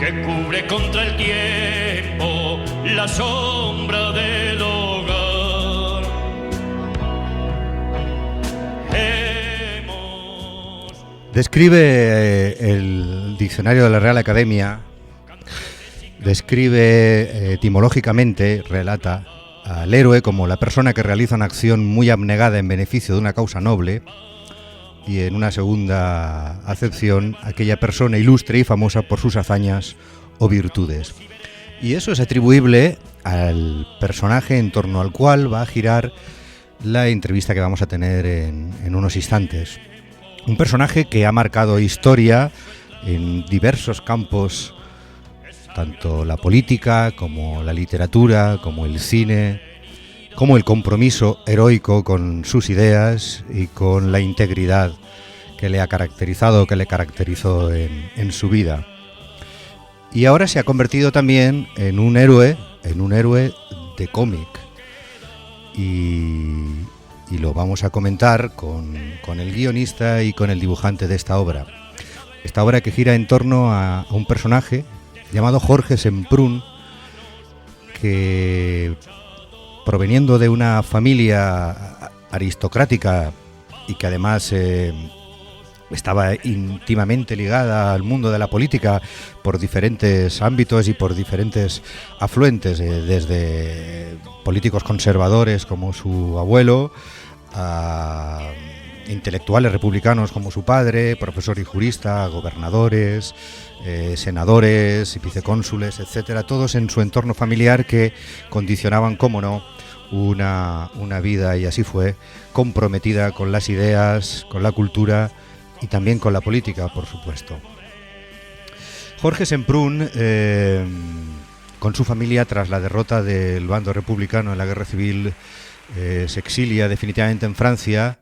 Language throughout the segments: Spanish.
que cubre contra el tiempo la sombra del hogar. Describe el diccionario de la Real Academia, describe etimológicamente, relata al héroe como la persona que realiza una acción muy abnegada en beneficio de una causa noble, y en una segunda acepción, aquella persona ilustre y famosa por sus hazañas o virtudes. Y eso es atribuible al personaje en torno al cual va a girar la entrevista que vamos a tener en unos instantes. Un personaje que ha marcado historia en diversos campos, tanto la política como la literatura, como el cine, como el compromiso heroico con sus ideas y con la integridad que le ha caracterizado, que le caracterizó en su vida. Y ahora se ha convertido también en un héroe de cómic. Y lo vamos a comentar con el guionista y con el dibujante de esta obra. Esta obra que gira en torno a un personaje llamado Jorge Semprún, que proveniendo de una familia aristocrática y que además estaba íntimamente ligada al mundo de la política por diferentes ámbitos y por diferentes afluentes, desde políticos conservadores como su abuelo, a intelectuales republicanos como su padre, profesor y jurista, gobernadores, senadores y vicecónsules, etcétera, todos en su entorno familiar que condicionaban, cómo no, una vida, y así fue, comprometida con las ideas, con la cultura y también con la política, por supuesto. Jorge Semprún, con su familia, tras la derrota del bando republicano en la Guerra Civil, se exilia definitivamente en Francia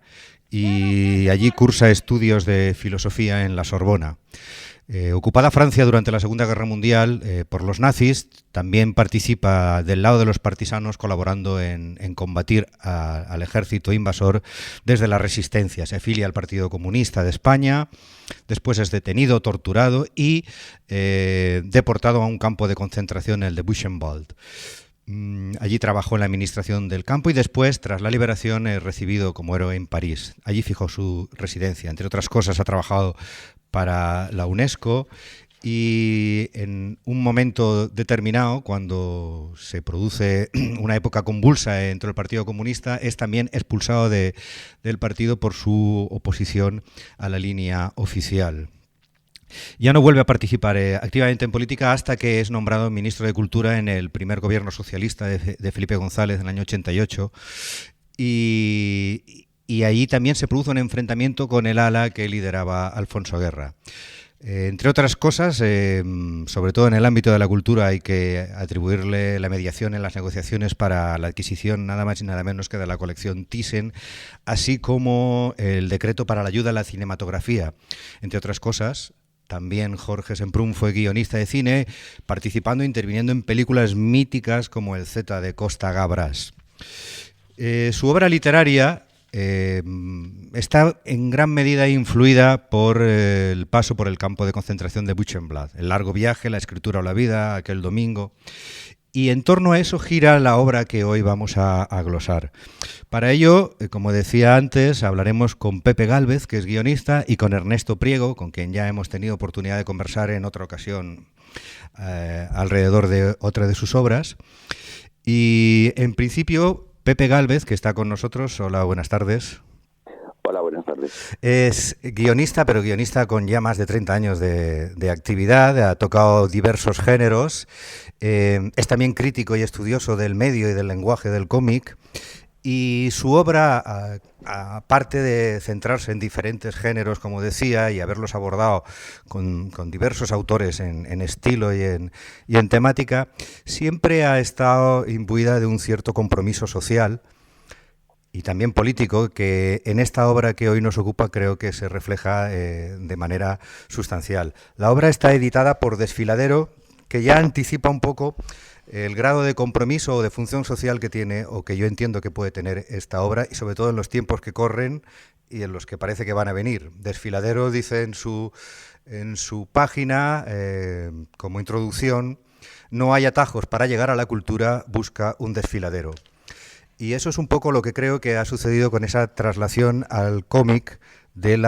y allí cursa estudios de filosofía en la Sorbona. Ocupada Francia durante la Segunda Guerra Mundial por los nazis, también participa del lado de los partisanos, colaborando en combatir al ejército invasor desde la resistencia. Se afilia al Partido Comunista de España, después es detenido, torturado y deportado a un campo de concentración, el de Buchenwald. Allí trabajó en la administración del campo y después, tras la liberación, es recibido como héroe en París. Allí fijó su residencia. Entre otras cosas, ha trabajado para la UNESCO y en un momento determinado, cuando se produce una época convulsa dentro del Partido Comunista, es también expulsado del partido por su oposición a la línea oficial. Ya no vuelve a participar activamente en política hasta que es nombrado ministro de Cultura en el primer gobierno socialista de Felipe González en el año 88 y ahí también se produce un enfrentamiento con el ala que lideraba Alfonso Guerra. Entre otras cosas, sobre todo en el ámbito de la cultura, hay que atribuirle la mediación en las negociaciones para la adquisición nada más y nada menos que de la colección Thyssen, así como el decreto para la ayuda a la cinematografía. Entre otras cosas, también Jorge Semprún fue guionista de cine, participando e interviniendo en películas míticas como El Z de Costa Gabras. Su obra literaria está en gran medida influida por el paso por el campo de concentración de Buchenwald, el largo viaje, la escritura o la vida, aquel domingo. Y en torno a eso gira la obra que hoy vamos a glosar. Para ello, como decía antes, hablaremos con Pepe Gálvez, que es guionista, y con Ernesto Priego, con quien ya hemos tenido oportunidad de conversar en otra ocasión alrededor de otra de sus obras. Y en principio, Pepe Gálvez, que está con nosotros. Hola, buenas tardes. Hola, buenas tardes. Es guionista, pero guionista con ya más de 30 años de actividad, ha tocado diversos géneros, es también crítico y estudioso del medio y del lenguaje del cómic, y su obra, aparte de centrarse en diferentes géneros, como decía, y haberlos abordado con diversos autores en estilo y en temática, siempre ha estado imbuida de un cierto compromiso social y también político, que en esta obra que hoy nos ocupa creo que se refleja de manera sustancial. La obra está editada por Desfiladero, que ya anticipa un poco el grado de compromiso o de función social que tiene, o que yo entiendo que puede tener esta obra, y sobre todo en los tiempos que corren y en los que parece que van a venir. Desfiladero dice en su en su página, como introducción, no hay atajos para llegar a la cultura, busca un desfiladero. Y eso es un poco lo que creo que ha sucedido con esa traslación al cómic del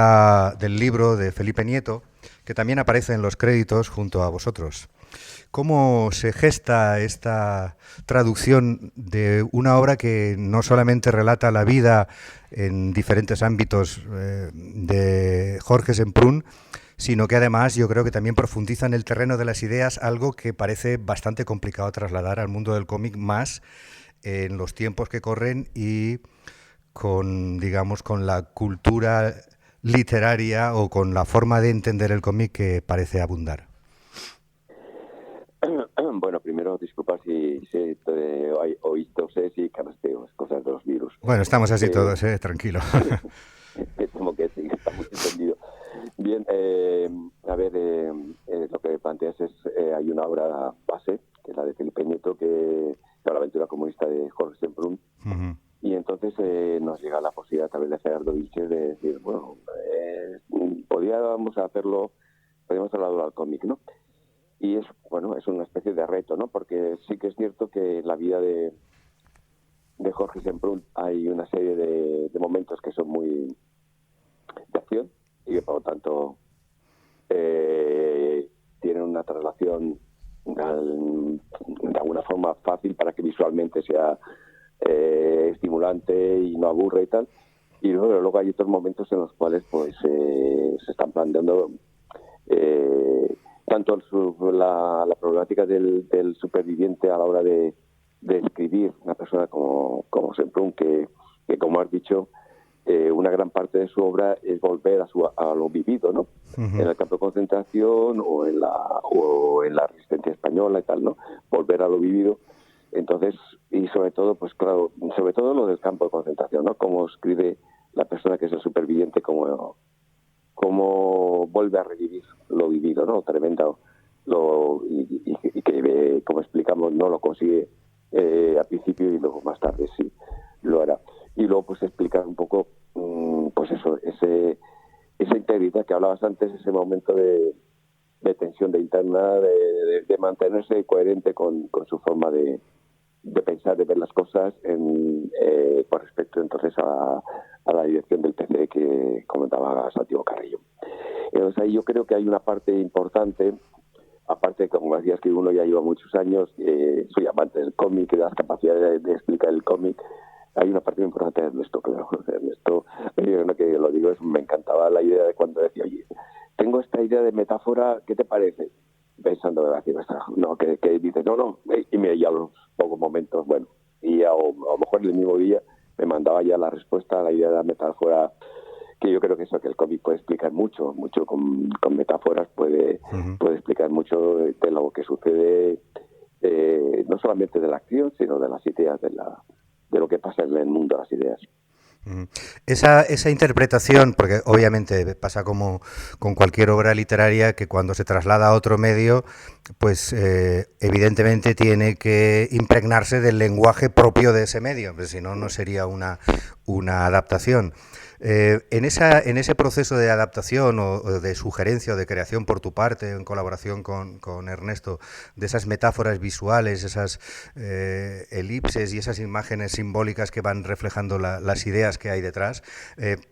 libro de Felipe Nieto, que también aparece en los créditos junto a vosotros. ¿Cómo se gesta esta traducción de una obra que no solamente relata la vida en diferentes ámbitos de Jorge Semprún, sino que además yo creo que también profundiza en el terreno de las ideas, algo que parece bastante complicado trasladar al mundo del cómic, más en los tiempos que corren y con, digamos, con la cultura literaria o con la forma de entender el cómic que parece abundar? Bueno, primero disculpa si oí toses y canasteos, cosas de los virus. Bueno, estamos así todos, tranquilo. Como que sí, está muy entendido. Bien, a ver, lo que planteas es, hay una obra base, que es la de Felipe Nieto, que es la aventura comunista de Jorge Semprún. Uh-huh. Y entonces nos llega la posibilidad a través de Gerardo Vilches de decir, bueno, podríamos haberlo al cómic, ¿no? Y es, bueno, es una especie de reto, ¿no? Porque sí que es cierto que en la vida de Jorge Semprún hay una serie de momentos que son muy de acción y que por lo tanto tienen una traslación de alguna forma fácil para que visualmente sea estimulante y no aburre y tal. Y luego hay otros momentos en los cuales pues se están planteando tanto la problemática del superviviente a la hora de escribir, una persona como Semprún, que como has dicho, una gran parte de su obra es volver a lo vivido, ¿no? Uh-huh. En el campo de concentración o en la resistencia española y tal, ¿no? Volver a lo vivido. Entonces, y sobre todo, pues claro, sobre todo lo del campo de concentración, ¿no? Cómo escribe la persona que es el superviviente, cómo vuelve a revivir lo vivido, ¿no? Tremendo, y que, como explicamos, no lo consigue al principio y luego más tarde sí lo hará. Y luego pues explicar un poco, pues eso, esa integridad que hablabas antes, ese momento de tensión de interna, de mantenerse coherente con su forma de pensar, de ver las cosas con respecto entonces a la dirección del PC que comentaba Santiago Carrillo. Entonces ahí yo creo que hay una parte importante, aparte, como decías, que uno ya lleva muchos años, soy amante del cómic y de las capacidades de explicar el cómic. Hay una parte muy importante de Ernesto, claro. Ernesto, que lo digo, me encantaba la idea de cuando decía, oye, tengo esta idea de metáfora, ¿qué te parece? Pensando, no, que dices, no, y me ya a los pocos momentos, bueno, y a lo mejor el mismo día me mandaba ya la respuesta a la idea de la metáfora, que yo creo que eso, que el cómic puede explicar mucho con metáforas puede explicar mucho de lo que sucede, no solamente de la acción, sino de las ideas, de lo que pasa en el mundo de las ideas. Esa interpretación, porque obviamente pasa como con cualquier obra literaria, que cuando se traslada a otro medio, pues evidentemente tiene que impregnarse del lenguaje propio de ese medio, pues si no, no sería una adaptación. En ese proceso de adaptación o de sugerencia o de creación por tu parte, en colaboración con Ernesto, de esas metáforas visuales, esas elipses y esas imágenes simbólicas que van reflejando las ideas que hay detrás,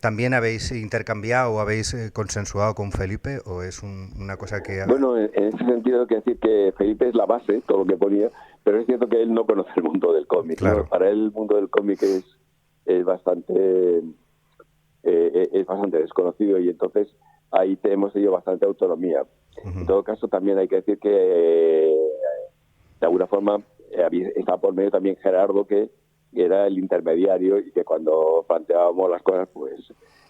¿también habéis intercambiado o habéis consensuado con Felipe, o es una cosa que...? Bueno, en ese sentido hay que decir que Felipe es la base, todo lo que ponía, pero es cierto que él no conoce el mundo del cómic. Claro. ¿No? Para él el mundo del cómic es bastante desconocido, y entonces ahí hemos tenido bastante autonomía. Uh-huh. En todo caso, también hay que decir que de alguna forma está por medio también Gerardo, que era el intermediario, y que cuando planteábamos las cosas, pues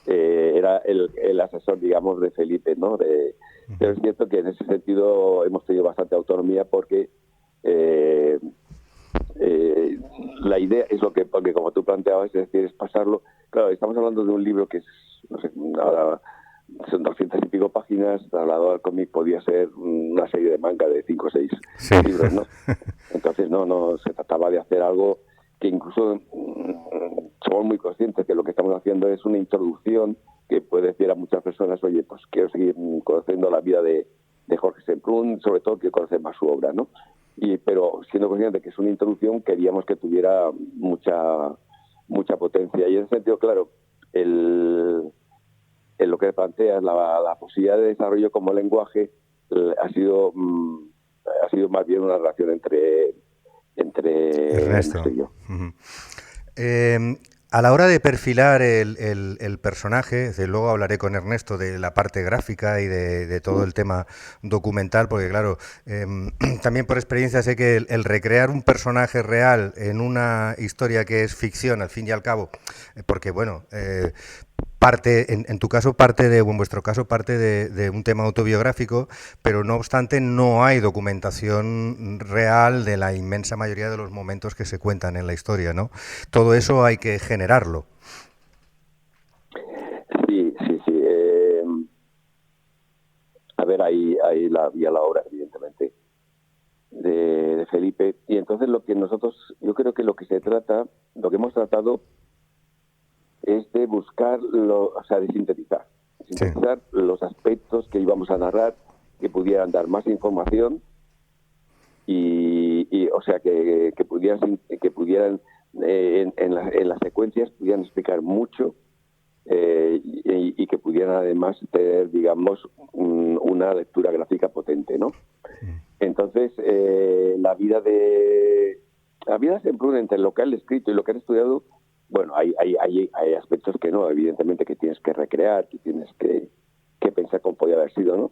era el asesor, digamos, de Felipe, ¿no? Pero es cierto que en ese sentido hemos tenido bastante autonomía, porque la idea es lo que, porque como tú planteabas, es decir, es pasarlo. Claro, estamos hablando de un libro que es, no sé, ahora son 200 y pico páginas, trasladado al cómic podía ser una serie de manga de 5 o 6 libros, ¿no? Entonces no se trataba de hacer algo que incluso somos muy conscientes que lo que estamos haciendo es una introducción que puede decir a muchas personas, oye, pues quiero seguir conociendo la vida de Jorge Semprún, sobre todo quiero conocer más su obra, ¿no? Pero siendo consciente de que es una introducción, queríamos que tuviera mucha potencia. Y en ese sentido, claro, en lo que planteas, la posibilidad de desarrollo como lenguaje ha sido más bien una relación entre Ernesto y yo. A la hora de perfilar el personaje, luego hablaré con Ernesto de la parte gráfica y de todo el tema documental, porque claro, también por experiencia sé que el recrear un personaje real en una historia que es ficción, al fin y al cabo, porque bueno, parte, en tu caso parte de, o en vuestro caso parte de un tema autobiográfico, pero no obstante no hay documentación real de la inmensa mayoría de los momentos que se cuentan en la historia, ¿no? Todo eso hay que generarlo. Sí. A ver, ahí había la obra, evidentemente, de Felipe, y entonces yo creo que lo que hemos tratado es de buscar, de sintetizar los aspectos que íbamos a narrar, que pudieran dar más información y o sea, que pudieran en las secuencias pudieran explicar mucho y que pudieran además tener, digamos, una lectura gráfica potente, ¿no? Entonces, la vida de Semprún, entre lo que han escrito y lo que han estudiado, bueno, hay aspectos que no, evidentemente, que tienes que recrear, que tienes que pensar cómo podía haber sido, ¿no?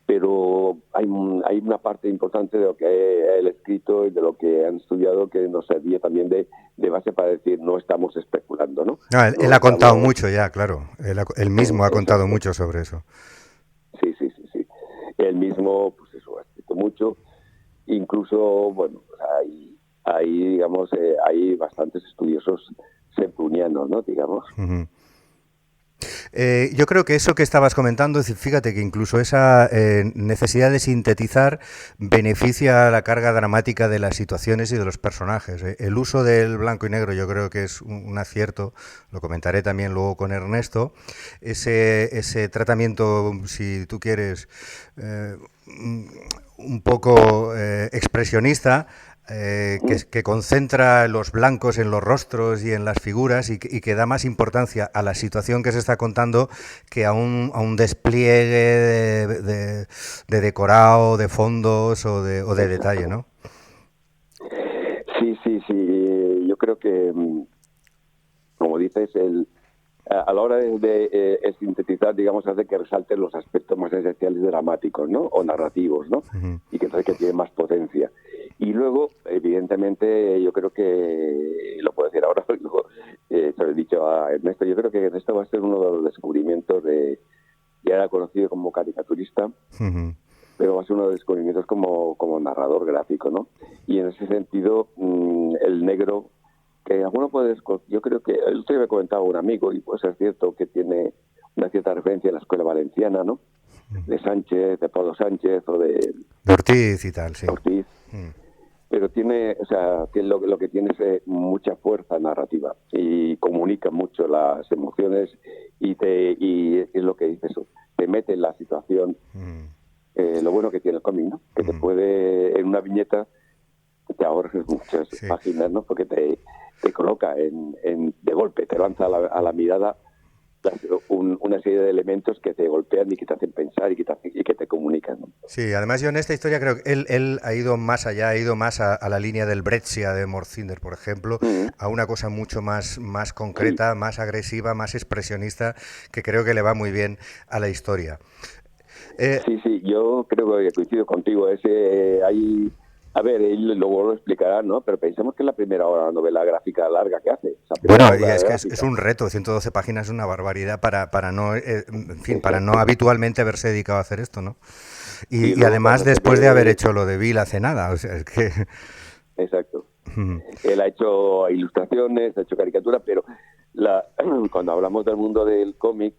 Pero hay una parte importante de lo que él ha escrito y de lo que han estudiado que nos servía también de base para decir, no estamos especulando, ¿no? Él ha contado mucho ya, claro. Él mismo ha contado mucho sobre eso. Sí. Él mismo, pues eso, ha escrito mucho. Incluso, bueno, digamos, hay bastantes estudiosos semprunianos, ¿no? Digamos. Uh-huh. Yo creo que eso que estabas comentando, fíjate que incluso esa necesidad de sintetizar beneficia a la carga dramática de las situaciones y de los personajes. El uso del blanco y negro yo creo que es un acierto, lo comentaré también luego con Ernesto. Ese tratamiento, si tú quieres, un poco expresionista, que concentra los blancos en los rostros y en las figuras y que da más importancia a la situación que se está contando que a un despliegue de decorado, de fondos o de detalle, ¿no? Sí. Yo creo que, como dices, a la hora de sintetizar, digamos, hace que resalten los aspectos más esenciales dramáticos, ¿no? O narrativos, ¿no? Uh-huh. Y que entonces que tiene más potencia. Y luego, evidentemente, yo creo que, lo puedo decir ahora, luego, se lo he dicho a Ernesto, yo creo que Ernesto va a ser uno de los descubrimientos ya era conocido como caricaturista, uh-huh, pero va a ser uno de los descubrimientos como narrador gráfico, ¿no? Y en ese sentido, el negro, que alguno puede, yo creo que, el otro día me comentaba un amigo, y puede ser cierto que tiene una cierta referencia en la escuela valenciana, ¿no? De Sánchez, de Pablo Sánchez o de Ortiz y tal, sí. Ortiz. Pero tiene, o sea, lo que tiene es mucha fuerza narrativa y comunica mucho las emociones y es lo que dice eso, te mete en la situación. Lo bueno que tiene el cómic, ¿no? Que te puede, en una viñeta, te ahorras muchas páginas, ¿no? Porque te coloca de golpe, te lanza a la mirada una serie de elementos que te golpean y que te hacen pensar y que te comunican, ¿no? Sí, además yo en esta historia creo que él ha ido más allá, ha ido más a la línea del Breccia de Morcinder, por ejemplo, a una cosa mucho más concreta, más agresiva, más expresionista, que creo que le va muy bien a la historia. Sí, yo creo que coincido contigo. A ver, él luego lo explicará, ¿no? Pero pensemos que es la primera novela gráfica larga que hace. Bueno, y es que es un reto, 112 páginas es una barbaridad para no, en fin, para no habitualmente haberse dedicado a hacer esto, ¿no? Y además después de haber hecho lo de Bill hace nada, o sea, es que... Exacto. Él ha hecho ilustraciones, ha hecho caricaturas, pero cuando hablamos del mundo del cómic,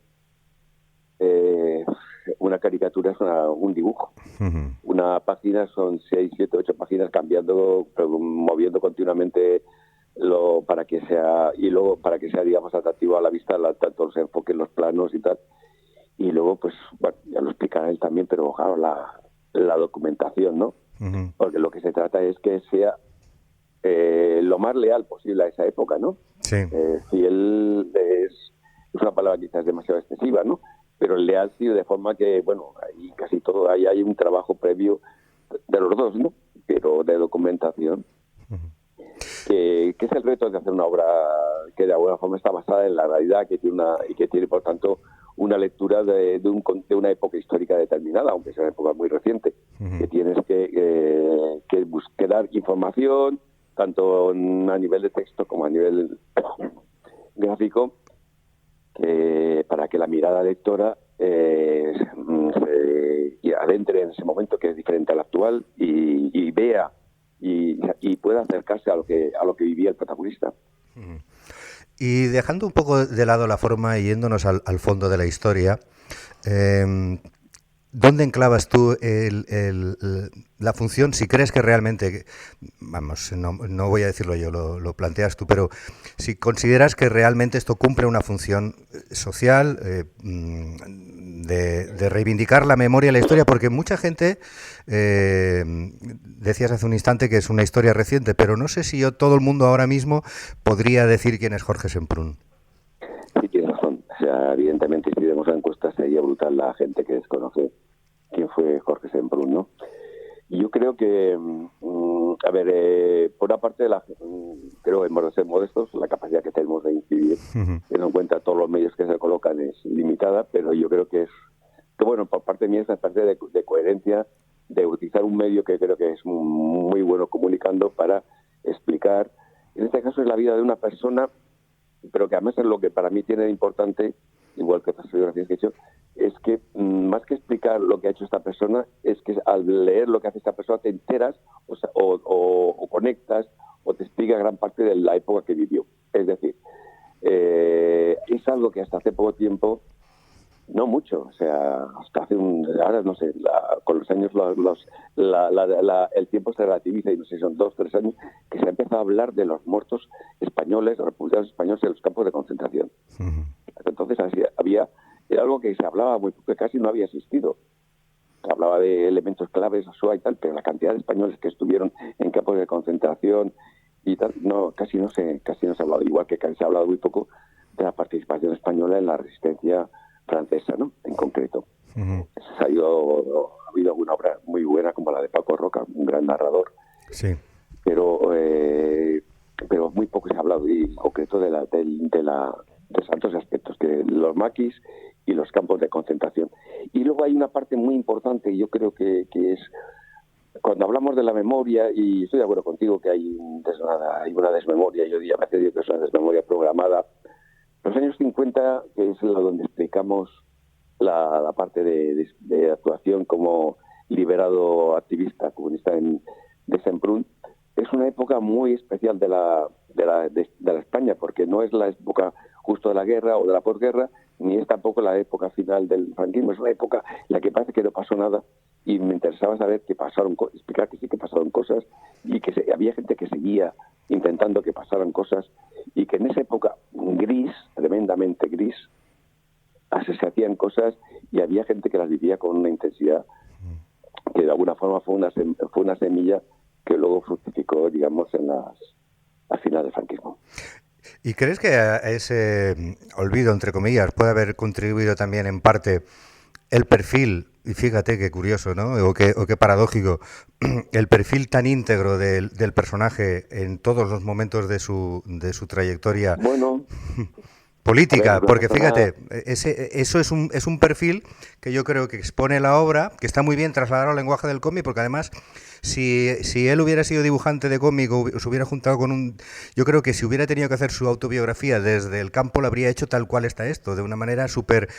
una caricatura es un dibujo. Una página son 6, 7, 8 páginas cambiando, moviendo continuamente para que sea, y luego para que sea, digamos, atractivo a la vista, tanto los enfoques, los planos y tal. Y luego, pues, bueno, ya lo explicará él también, pero claro, la documentación, ¿no? Uh-huh. Porque lo que se trata es que sea lo más leal posible a esa época, ¿no? Sí. Fiel es una palabra quizás demasiado excesiva, ¿no? Pero leal sí, de forma que, bueno, ahí casi todo, ahí hay un trabajo previo de los dos, ¿no? Pero de documentación. Uh-huh. Que es el reto de hacer una obra que de alguna forma está basada en la realidad, que tiene por tanto una lectura de una época histórica determinada, aunque sea una época muy reciente. Uh-huh. Que tienes que dar información, tanto a nivel de texto como a nivel gráfico, para que la mirada lectora se adentre en ese momento que es diferente al actual y vea y pueda acercarse a lo que vivía el protagonista. Uh-huh. Y dejando un poco de lado la forma y yéndonos al fondo de la historia, ¿dónde enclavas tú la función? Si crees que realmente, vamos, no voy a decirlo yo, lo planteas tú, pero si consideras que realmente esto cumple una función social, de reivindicar la memoria y la historia, porque mucha gente, decías hace un instante que es una historia reciente, pero no sé si todo el mundo ahora mismo podría decir quién es Jorge Semprún. Sí, tienes razón. O sea, evidentemente, si vemos la encuesta, sería brutal la gente que desconoce quién fue Jorge Semprún, ¿no? Y yo creo que, por una parte, creo que hemos de ser modestos, la capacidad que tenemos de incidir, teniendo en cuenta todos los medios que se colocan, es limitada, pero yo creo que bueno, por parte mía, es una parte de coherencia, de utilizar un medio que creo que es muy bueno comunicando para explicar, en este caso es la vida de una persona, pero que además es lo que para mí tiene de importante, igual que otras biografías que he hecho, es que más que explicar lo que ha hecho esta persona, es que al leer lo que hace esta persona te enteras o conectas o te explica gran parte de la época que vivió. Es decir, es algo que hasta hace poco tiempo, no mucho, o sea, hasta ahora no sé, con los años el tiempo se relativiza y no sé si son 2 o 3 años que se ha empezado a hablar de los muertos españoles, los republicanos españoles en los campos de concentración. Uh-huh. Entonces era algo que se hablaba muy poco, que casi no había existido. Se hablaba de elementos claves, Shoah y tal, pero la cantidad de españoles que estuvieron en campos de concentración y tal, casi no se ha hablado, igual que se ha hablado muy poco de la participación española en la resistencia francesa, ¿no? En concreto. Uh-huh. Ha habido alguna obra muy buena como la de Paco Roca, un gran narrador. Sí. Pero muy poco se ha hablado y en concreto de tantos aspectos, que los maquis y los campos de concentración. Y luego hay una parte muy importante, yo creo que es cuando hablamos de la memoria, y estoy de acuerdo contigo que hay una desmemoria, yo ya me he dicho que es una desmemoria programada. Los años 50, que es donde explicamos la parte de actuación como liberado activista comunista de Semprún, es una época muy especial de la España, porque no es la época justo de la guerra o de la posguerra, ni es tampoco la época final del franquismo. Es una época en la que parece que no pasó nada y me interesaba saber que explicar que sí que pasaron cosas y que había gente que seguía intentando que pasaran cosas y que en esa época gris, tremendamente gris, se hacían cosas y había gente que las vivía con una intensidad que de alguna forma fue una semilla que luego fructificó, digamos, al final del franquismo. ¿Y crees que a ese olvido, entre comillas, puede haber contribuido también en parte el perfil, y fíjate qué curioso, ¿no? O qué paradójico, el perfil tan íntegro del personaje en todos los momentos de su trayectoria? Bueno, política, porque fíjate, eso es un perfil que yo creo que expone la obra, que está muy bien trasladado al lenguaje del cómic, porque además, si él hubiera sido dibujante de cómic o se hubiera juntado con yo creo que si hubiera tenido que hacer su autobiografía desde el campo, lo habría hecho tal cual está esto, de una manera súper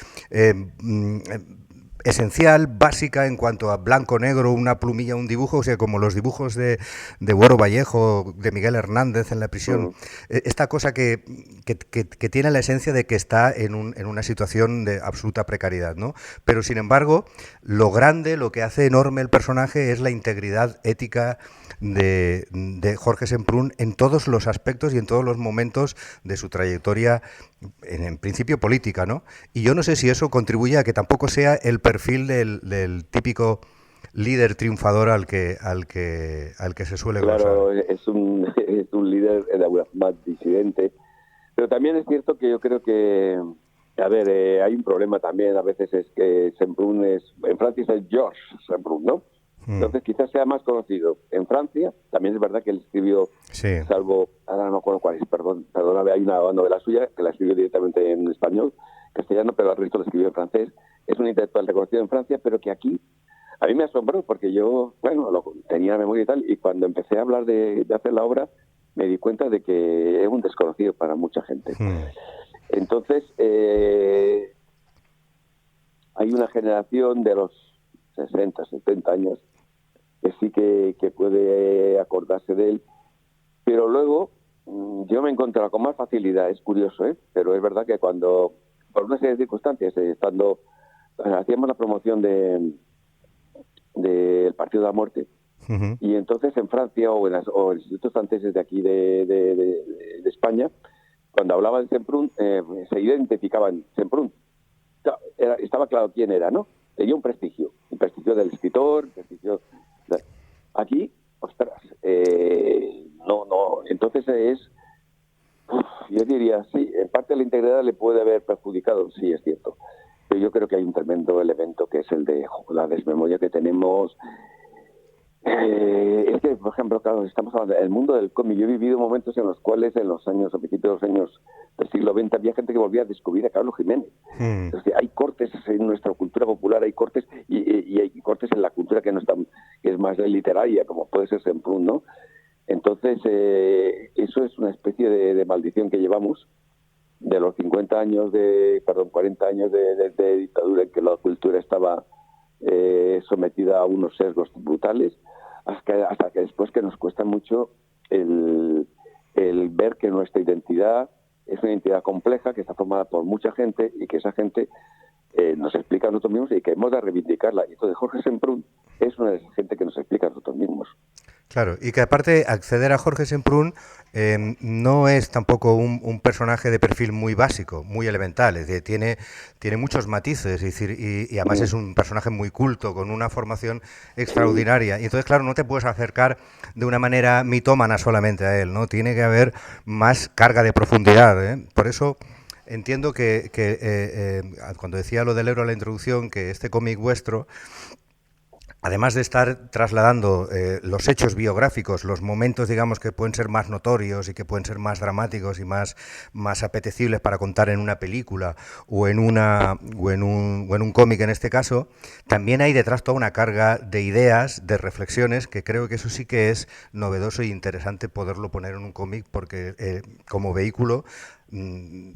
esencial, básica en cuanto a blanco-negro, una plumilla, un dibujo, o sea, como los dibujos de Buero Vallejo, de Miguel Hernández en La prisión. Esta cosa que tiene la esencia de que está en una situación de absoluta precariedad, ¿no? Pero, sin embargo, lo grande, lo que hace enorme el personaje es la integridad ética de Jorge Semprún en todos los aspectos y en todos los momentos de su trayectoria, en principio política, ¿no? Y yo no sé si eso contribuye a que tampoco sea el perfil del típico líder triunfador al que se suele glosar. Claro, es un líder de alguna forma disidente, pero también es cierto que yo creo que, a ver, hay un problema también, a veces es que Semprún en Francia es Georges Semprún, ¿no? Entonces quizás sea más conocido en Francia. También es verdad que él escribió, salvo, ahora no me acuerdo cuál es, perdóname, hay una novela suya que la escribió directamente en español, castellano, pero el resto lo escribió en francés. Es un intelectual reconocido en Francia, pero que aquí a mí me asombró porque yo, tenía memoria y tal, y cuando empecé a hablar de hacer la obra, me di cuenta de que es un desconocido para mucha gente. Entonces, hay una generación de los 60, 70 años que sí que puede acordarse de él, pero luego yo me encontraba con más facilidad, es curioso, pero es verdad que cuando, por una serie de circunstancias, hacíamos la promoción del Partido de la Muerte, y entonces en Francia o en institutos franceses de aquí de España, cuando hablaban de Semprún, se identificaban Semprún. Estaba claro quién era, ¿no? Tenía un prestigio del escritor, aquí, ostras, no, entonces yo diría, sí, en parte la integridad le puede haber perjudicado, sí, es cierto, pero yo creo que hay un tremendo elemento que es el de la desmemoria que tenemos. Es que, por ejemplo, claro, estamos hablando del mundo del cómic. Yo he vivido momentos en los cuales, a principios de los años del siglo XX, había gente que volvía a descubrir a Carlos Jiménez. Entonces, hay cortes en nuestra cultura popular, hay cortes y hay cortes en la cultura que no están, que es más literaria, como puede ser Semprún, ¿no? Entonces, eso es una especie de maldición que llevamos de los 40 años de dictadura en que la cultura estaba sometida a unos sesgos brutales, hasta que después que nos cuesta mucho el ver que nuestra identidad es una identidad compleja que está formada por mucha gente y que esa gente nos explica a nosotros mismos y que hemos de reivindicarla. Y entonces Jorge Semprún es una de esas gente que nos explica a nosotros mismos. Claro, y que aparte acceder a Jorge Semprún no es tampoco un personaje de perfil muy básico, muy elemental, es decir, tiene muchos matices, es decir, y además es un personaje muy culto, con una formación extraordinaria, y entonces, claro, no te puedes acercar de una manera mitómana solamente a él, ¿no? Tiene que haber más carga de profundidad, ¿eh? Por eso entiendo que cuando decía lo del Ebro a la introducción, que este cómic vuestro, además de estar trasladando los hechos biográficos, los momentos, digamos, que pueden ser más notorios y que pueden ser más dramáticos y más apetecibles para contar en una película o en un cómic en este caso, también hay detrás toda una carga de ideas, de reflexiones, que creo que eso sí que es novedoso e interesante poderlo poner en un cómic, porque como vehículo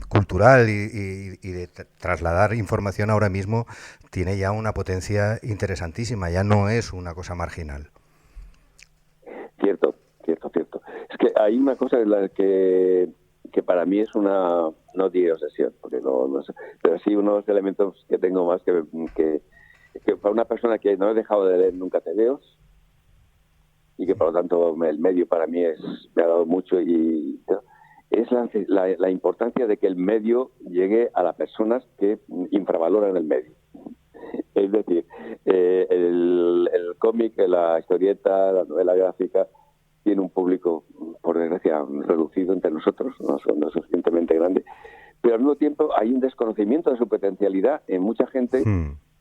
cultural y de trasladar información ahora mismo tiene ya una potencia interesantísima, ya no es una cosa marginal. Cierto. Es que hay una cosa en la que para mí es una, no diré obsesión, porque no sé, pero sí unos elementos que tengo más que para una persona que no he dejado de leer nunca tebeos y que por lo tanto el medio para mí me ha dado mucho y es la importancia de que el medio llegue a las personas que infravaloran el medio. Es decir, el cómic, la historieta, la novela gráfica tiene un público, por desgracia, reducido entre nosotros, no es suficientemente grande, pero al mismo tiempo hay un desconocimiento de su potencialidad en mucha gente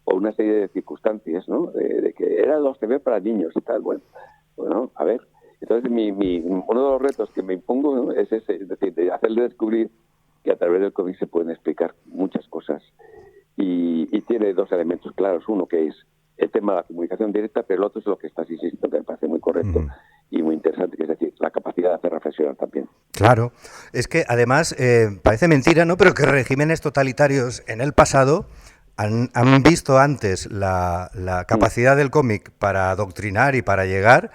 por una serie de circunstancias, ¿no? De que eran los TV para niños y tal. Bueno, a ver. Entonces, uno de los retos que me impongo, ¿no?, es ese, es decir, de hacerle descubrir que a través del cómic se pueden explicar muchas cosas. Y tiene dos elementos claros. Uno que es el tema de la comunicación directa, pero el otro es lo que estás insistiendo, que me parece muy correcto y muy interesante, que es decir, la capacidad de hacer reflexionar también. Claro, es que además parece mentira, ¿no?, pero que regímenes totalitarios en el pasado han visto antes la capacidad del cómic para adoctrinar y para llegar.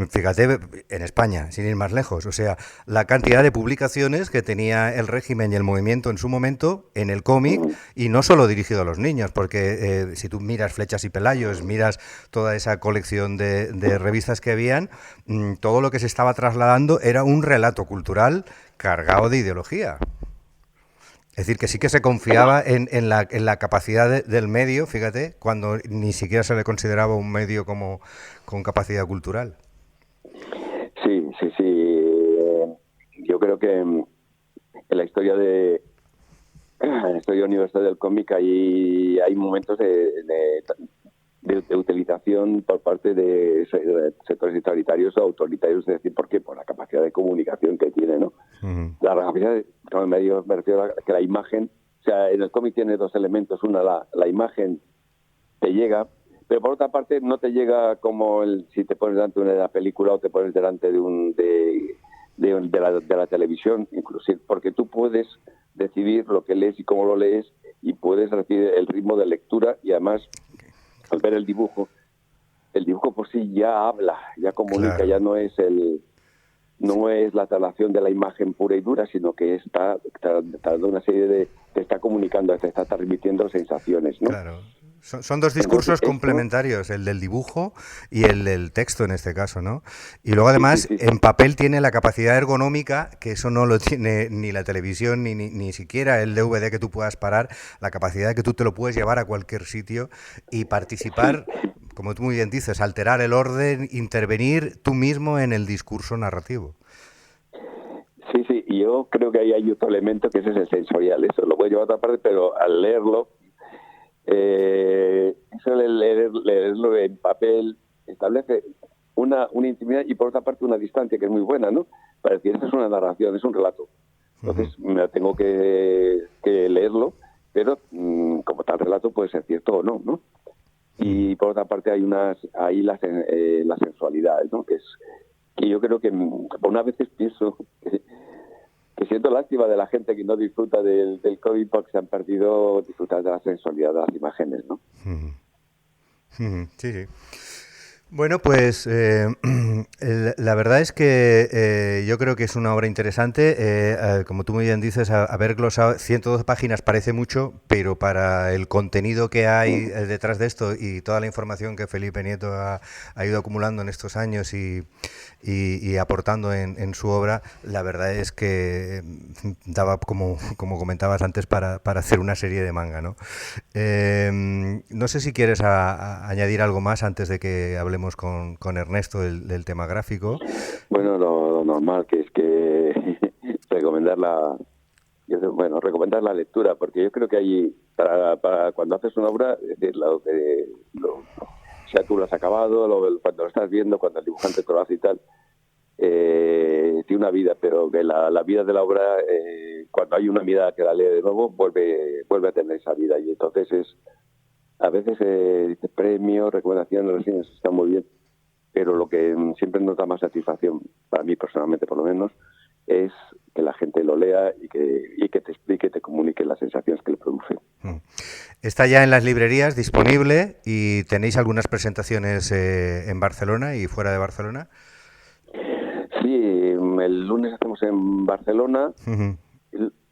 Fíjate, en España, sin ir más lejos, o sea, la cantidad de publicaciones que tenía el régimen y el movimiento en su momento en el cómic, y no solo dirigido a los niños, porque si tú miras Flechas y Pelayos, miras toda esa colección de revistas que habían, todo lo que se estaba trasladando era un relato cultural cargado de ideología. Es decir, que sí que se confiaba en la capacidad del medio, fíjate, cuando ni siquiera se le consideraba un medio con capacidad cultural. Sí. Yo creo que en la historia universal del cómic hay momentos de utilización por parte de sectores totalitarios o autoritarios, es decir, ¿por qué? Por la capacidad de comunicación que tiene, ¿no? Uh-huh. La capacidad, me refiero a que la imagen, o sea, en el cómic tiene dos elementos. Una, la imagen te llega, pero por otra parte no te llega como si te pones delante de la película o te pones delante de la televisión, inclusive, porque tú puedes decidir lo que lees y cómo lo lees, y puedes recibir el ritmo de lectura, y además al ver el dibujo por sí ya habla, ya comunica, claro. Ya no es la traslación de la imagen pura y dura, sino que está dando una serie te está comunicando, te está transmitiendo sensaciones, ¿no? Claro. Son dos discursos complementarios, el del dibujo y el del texto en este caso, ¿no? Y luego además sí. En papel tiene la capacidad ergonómica, que eso no lo tiene ni la televisión ni siquiera el DVD que tú puedas parar, la capacidad de que tú te lo puedes llevar a cualquier sitio y participar, como tú muy bien dices, alterar el orden, intervenir tú mismo en el discurso narrativo. Sí, y yo creo que ahí hay otro elemento que ese es el sensorial, eso lo puedes llevar a otra parte, pero al leerlo, eso leerlo en papel establece una intimidad y por otra parte una distancia que es muy buena, ¿no? Para decir, esta es una narración, es un relato. Entonces me tengo que leerlo, pero como tal relato puede ser cierto o no, ¿no? Y por otra parte hay la sensualidad, ¿no? Que yo creo que una veces pienso que siento lástima de la gente que no disfruta del cómic porque se han perdido disfrutar de la sensualidad de las imágenes, ¿no? Sí. Bueno, pues la verdad es que yo creo que es una obra interesante. Como tú muy bien dices, haber glosado 112 páginas parece mucho, pero para el contenido que hay detrás de esto y toda la información que Felipe Nieto ha ido acumulando en estos años y aportando en su obra, la verdad es que daba, como comentabas antes, para hacer una serie de manga, ¿no? No sé si quieres añadir algo más antes de que hablemos con Ernesto del tema gráfico. Bueno, lo normal que es que recomendar la lectura, porque yo creo que hay para cuando haces una obra, es decir, sea tú lo has acabado, cuando lo estás viendo, cuando el dibujante te lo hace y tal, tiene una vida, pero que la vida de la obra, cuando hay una mirada que la lee de nuevo, vuelve a tener esa vida, y entonces a veces premios, recomendaciones, reseñas están muy bien, pero lo que siempre nos da más satisfacción, para mí personalmente por lo menos, es que la gente lo lea y que te explique, te comunique las sensaciones que le produce. Está ya en las librerías disponible y tenéis algunas presentaciones en Barcelona y fuera de Barcelona. Sí, el lunes hacemos en Barcelona. Uh-huh.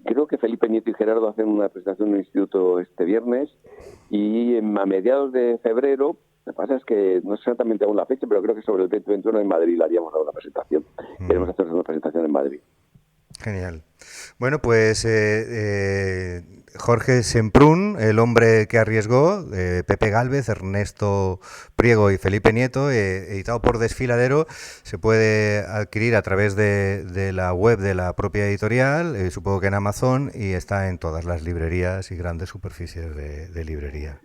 Creo que Felipe Nieto y Gerardo hacen una presentación en el instituto este viernes, y a mediados de febrero, lo que pasa es que no sé exactamente aún la fecha, pero creo que sobre el 2021 en Madrid le haríamos una presentación. Queremos hacer una presentación en Madrid. Genial. Bueno, pues Jorge Semprún, El hombre que arriesgó, Pepe Gálvez, Ernesto Priego y Felipe Nieto, editado por Desfiladero, se puede adquirir a través de la web de la propia editorial, supongo que en Amazon, y está en todas las librerías y grandes superficies de librería.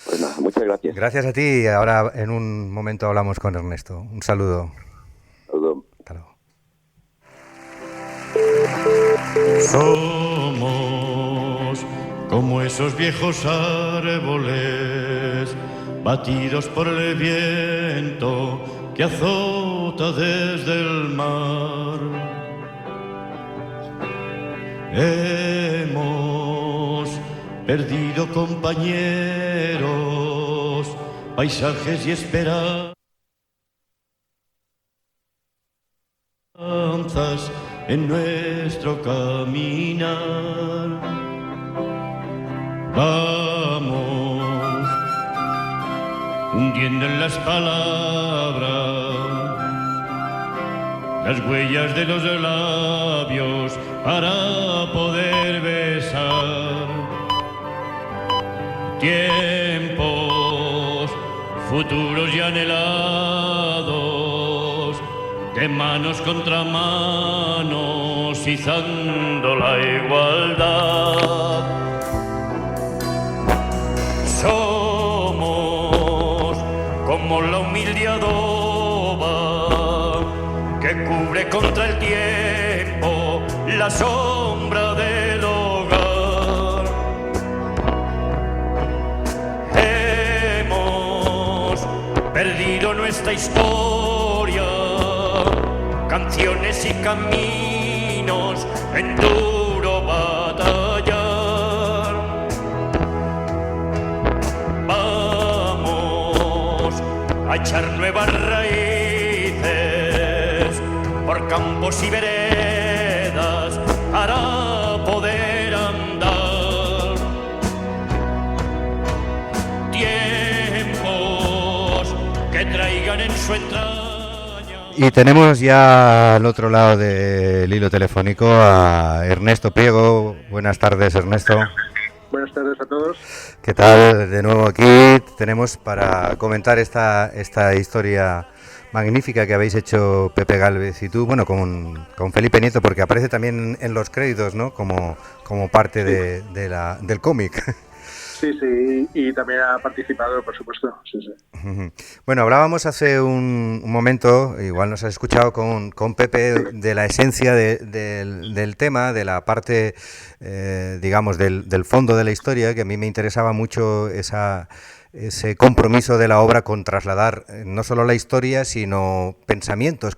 Pues nada, muchas gracias. Gracias a ti. Ahora en un momento hablamos con Ernesto. Un saludo. Saludo. Hasta luego. Somos como esos viejos árboles batidos por el viento que azota desde el mar. Hemos perdido compañeros, paisajes y esperanzas en nuestro caminar. Vamos hundiendo en las palabras las huellas de los labios para poder besar. Tiempos futuros y anhelados, de manos contra manos, izando la igualdad. Somos como la humilde adoba que cubre contra el tiempo la sombra del hogar. Hemos perdido nuestra historia, canciones y caminos en duro batallar. Vamos a echar nuevas raíces por campos y veredas para poder andar. Tiempos que traigan en su entraña. Y tenemos ya al otro lado del hilo telefónico a Ernesto Priego. Buenas tardes, Ernesto. Buenas tardes a todos. ¿Qué tal? De nuevo aquí tenemos para comentar esta historia magnífica que habéis hecho Pepe Gálvez y tú, bueno, con Felipe Nieto, porque aparece también en los créditos, ¿no? Como parte del cómic. Sí, y también ha participado, por supuesto. Sí. Bueno, hablábamos hace un momento, igual nos has escuchado con Pepe, de la esencia del tema, de la parte, digamos, del fondo de la historia, que a mí me interesaba mucho ese compromiso de la obra con trasladar no solo la historia, sino pensamientos,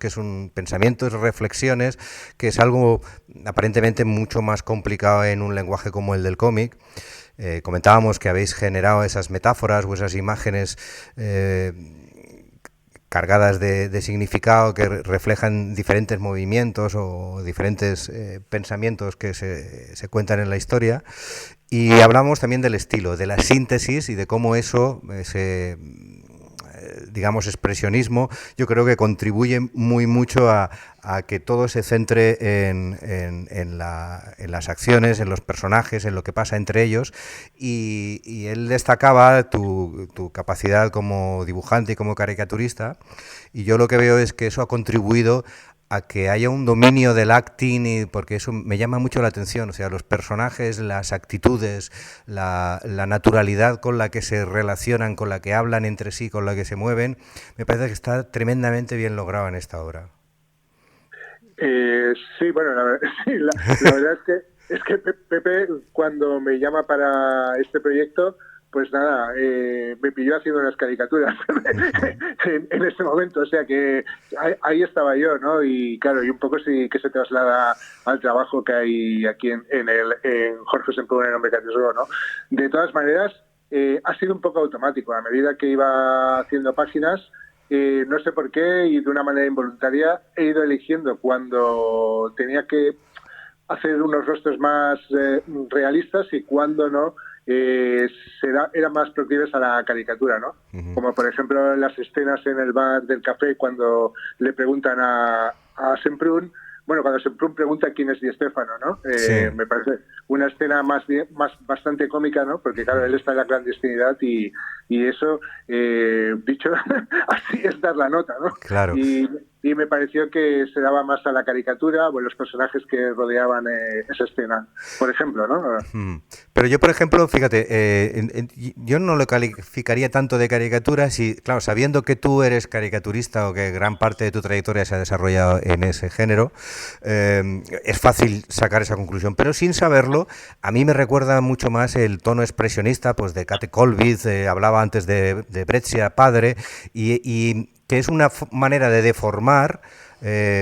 pensamientos, reflexiones, que es algo aparentemente mucho más complicado en un lenguaje como el del cómic. Comentábamos que habéis generado esas metáforas o esas imágenes cargadas de significado que reflejan diferentes movimientos o diferentes pensamientos que se cuentan en la historia. Y hablamos también del estilo, de la síntesis y de cómo eso, ese, digamos, expresionismo, yo creo que contribuye muy mucho a que todo se centre en las acciones, en los personajes, en lo que pasa entre ellos. Y él destacaba tu capacidad como dibujante y como caricaturista. Y yo lo que veo es que eso ha contribuido a que haya un dominio del acting, porque eso me llama mucho la atención, o sea, los personajes, las actitudes, la naturalidad con la que se relacionan, con la que hablan entre sí, con la que se mueven, me parece que está tremendamente bien logrado en esta obra. Sí, bueno, la verdad es que Pepe, cuando me llama para este proyecto, pues nada, me pilló haciendo unas caricaturas en ese momento, o sea que ahí estaba yo, ¿no? Y claro, y un poco sí que se traslada al trabajo que hay aquí en Jorge Semprún, el hombre que arriesgó, ¿no? De todas maneras, ha sido un poco automático. A medida que iba haciendo páginas, no sé por qué, y de una manera involuntaria, he ido eligiendo cuando tenía que hacer unos rostros más realistas y cuando no, eran más proclives a la caricatura, ¿no? Uh-huh. Como por ejemplo las escenas en el bar del café cuando le preguntan a Semprún, bueno, cuando Semprún pregunta quién es Di Stéfano, ¿no? Sí. Me parece una escena bastante cómica, ¿no? Porque claro, él está en la clandestinidad y eso, dicho así, es dar la nota, ¿no? Claro. Y me pareció que se daba más a la caricatura o los personajes que rodeaban esa escena, por ejemplo, ¿no? Pero yo, por ejemplo, fíjate, yo no lo calificaría tanto de caricatura, si, claro, sabiendo que tú eres caricaturista o que gran parte de tu trayectoria se ha desarrollado en ese género, es fácil sacar esa conclusión, pero sin saberlo, a mí me recuerda mucho más el tono expresionista, pues de Kate Colvitz, hablaba antes de Breccia padre, y que es una manera de deformar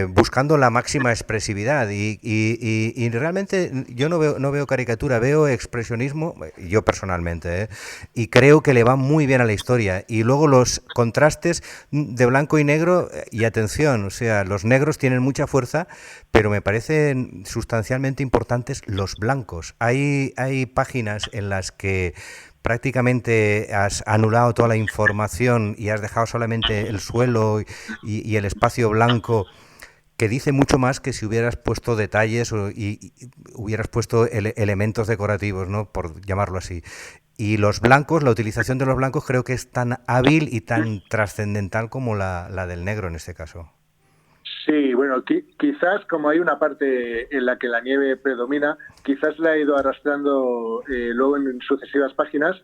buscando la máxima expresividad y realmente yo no veo caricatura, veo expresionismo, yo personalmente, y creo que le va muy bien a la historia. Y luego los contrastes de blanco y negro, y atención, o sea, los negros tienen mucha fuerza, pero me parecen sustancialmente importantes los blancos. Hay páginas en las que prácticamente has anulado toda la información y has dejado solamente el suelo y el espacio blanco, que dice mucho más que si hubieras puesto detalles y hubieras puesto elementos decorativos, ¿no? Por llamarlo así. Y los blancos, la utilización de los blancos creo que es tan hábil y tan trascendental como la del negro en este caso. Sí, bueno, quizás como hay una parte en la que la nieve predomina, quizás la he ido arrastrando luego en sucesivas páginas,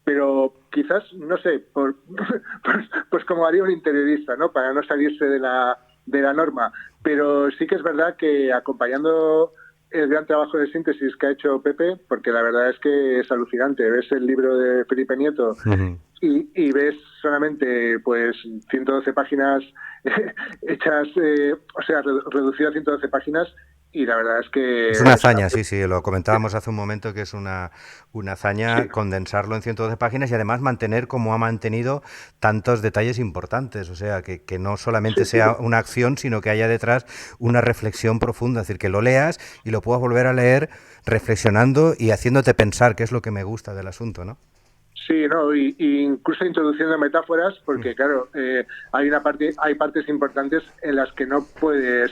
pero quizás, no sé, pues como haría un interiorista, ¿no? Para no salirse de la norma. Pero sí que es verdad que acompañando el gran trabajo de síntesis que ha hecho Pepe, porque la verdad es que es alucinante, ves el libro de Felipe Nieto y ves solamente pues 112 páginas hechas, o sea, reducido a 112 páginas, y la verdad es que... Es una hazaña, sí, lo comentábamos hace un momento, que es una hazaña condensarlo en 112 páginas y además mantener como ha mantenido tantos detalles importantes, o sea, que no solamente sea una acción, sino que haya detrás una reflexión profunda, es decir, que lo leas y lo puedas volver a leer reflexionando y haciéndote pensar, que es lo que me gusta del asunto, ¿no? Sí, no, y incluso introduciendo metáforas, porque claro, hay partes importantes en las que no puedes